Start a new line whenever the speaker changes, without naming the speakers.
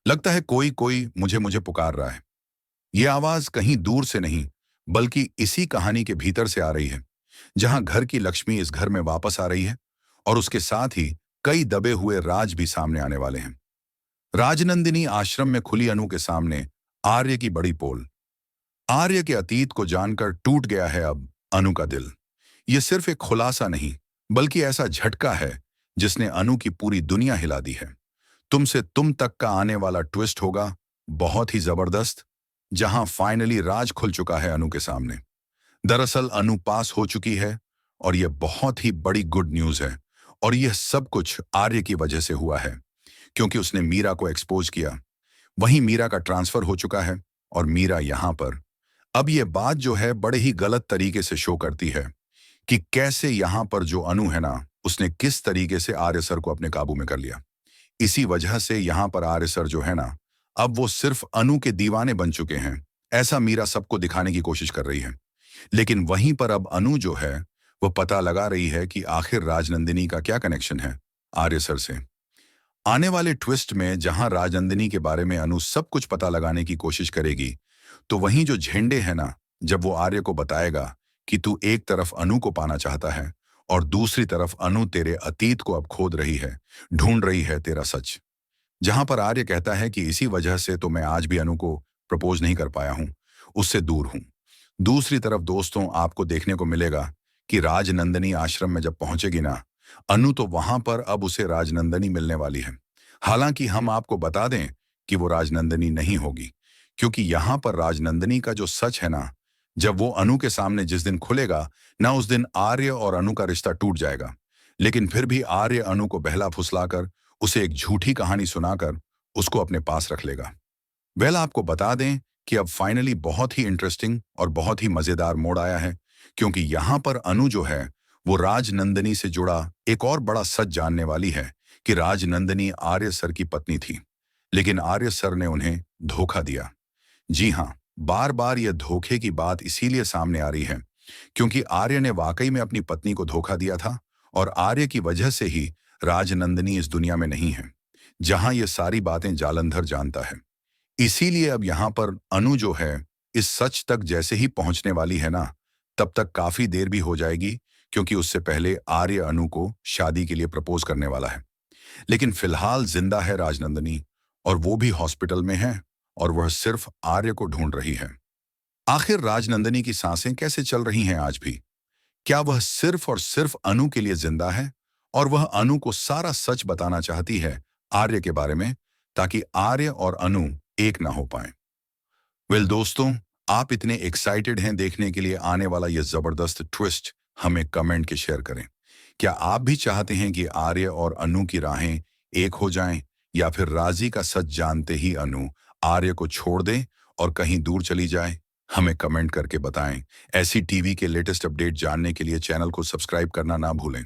लगता है कोई कोई मुझे मुझे पुकार रहा है। ये आवाज कहीं दूर से नहीं, बल्कि इसी कहानी के भीतर से आ रही है, जहां घर की लक्ष्मी इस घर में वापस आ रही है और उसके साथ ही कई दबे हुए राज भी सामने आने वाले हैं। राजनंदिनी आश्रम में खुली अनु के सामने आर्य की बड़ी पोल। आर्य के अतीत को जानकर टूट गया है अब अनु का दिल। ये सिर्फ एक खुलासा नहीं, बल्कि ऐसा झटका है जिसने अनु की पूरी दुनिया हिला दी है। तुमसे तुम तक का आने वाला ट्विस्ट होगा बहुत ही जबरदस्त, जहां फाइनली राज खुल चुका है अनु के सामने। दरअसल अनु पास हो चुकी है और यह बहुत ही बड़ी गुड न्यूज है। और यह सब कुछ आर्य की वजह से हुआ है, क्योंकि उसने मीरा को एक्सपोज किया। वहीं मीरा का ट्रांसफर हो चुका है और मीरा यहां पर। अब यह बात जो है बड़े ही गलत तरीके से शो करती है कि कैसे यहां पर जो अनु है ना, उसने किस तरीके से आर्य सर को अपने काबू में कर लिया। इसी वजह से यहां पर आर्य सर जो है ना, अब वो सिर्फ अनु के दीवाने बन चुके हैं। ऐसा मीरा सबको दिखाने की कोशिश कर रही है। लेकिन वहीं पर अब अनु जो है वो पता लगा रही है कि आखिर राजनंदिनी का क्या कनेक्शन है आर्य सर से। आने वाले ट्विस्ट में जहां राजनंदिनी के बारे में अनु सब कुछ पता लगाने की कोशिश करेगी, तो वहीं जो झेंडे हैं ना, जब वो आर्य को बताएगा कि तू एक तरफ अनु को पाना चाहता है और दूसरी तरफ अनु तेरे अतीत को अब खोद रही है, ढूंढ रही है तेरा सच। जहां पर आर्य कहता है कि इसी वजह से तो मैं आज भी अनु को प्रपोज नहीं कर पाया हूं, उससे दूर हूं। दूसरी तरफ दोस्तों, आपको देखने को मिलेगा कि राजनंदनी आश्रम में जब पहुंचेगी ना अनु, तो वहां पर अब उसे राजनंदनी मिलने वाली है। हालांकि हम आपको बता दें कि वो राजनंदनी नहीं होगी, क्योंकि यहां पर राजनंदनी का जो सच है ना, जब वो अनु के सामने जिस दिन खुलेगा ना, उस दिन आर्य और अनु का रिश्ता टूट जाएगा। लेकिन फिर भी आर्य अनु को बहला फुसलाकर, उसे एक झूठी कहानी सुनाकर उसको अपने पास रख लेगा। वेल, आपको बता दें कि अब फाइनली बहुत ही इंटरेस्टिंग और बहुत ही मजेदार मोड़ आया है, क्योंकि यहां पर अनु जो है वो राजनंदनी से जुड़ा एक और बड़ा सच जानने वाली है कि राजनंदनी आर्य सर की पत्नी थी, लेकिन आर्य सर ने उन्हें धोखा दिया। जी हाँ, बार बार यह धोखे की बात इसीलिए सामने आ रही है क्योंकि आर्य ने वाकई में अपनी पत्नी को धोखा दिया था और आर्य की वजह से ही राजनंदनी इस दुनिया में नहीं है, जहां ये सारी बातें जालंधर जानता है। इसीलिए अब यहां पर अनु जो है इस सच तक जैसे ही पहुंचने वाली है ना, तब तक काफी देर भी हो जाएगी, क्योंकि उससे पहले आर्य अनु को शादी के लिए प्रपोज करने वाला है। लेकिन फिलहाल जिंदा है राजनंदनी, और वो भी हॉस्पिटल में है, और वह सिर्फ आर्य को ढूंढ रही है। आखिर राजनंदनी की सांसें कैसे चल रही हैं आज भी? क्या वह सिर्फ और सिर्फ अनु के लिए जिंदा है और वह अनु को सारा सच बताना चाहती है आर्य के बारे में, ताकि आर्य और अनु एक ना हो पाए? वेल दोस्तों, आप इतने एक्साइटेड हैं देखने के लिए आने वाला यह जबरदस्त ट्विस्ट, हमें कमेंट के शेयर करें। क्या आप भी चाहते हैं कि आर्य और अनु की राहें एक हो जाएं, या फिर राजी का सच जानते ही अनु आर्य को छोड़ दे और कहीं दूर चली जाए? हमें कमेंट करके बताएं। ऐसी टीवी के लेटेस्ट अपडेट जानने के लिए चैनल को सब्सक्राइब करना ना भूलें।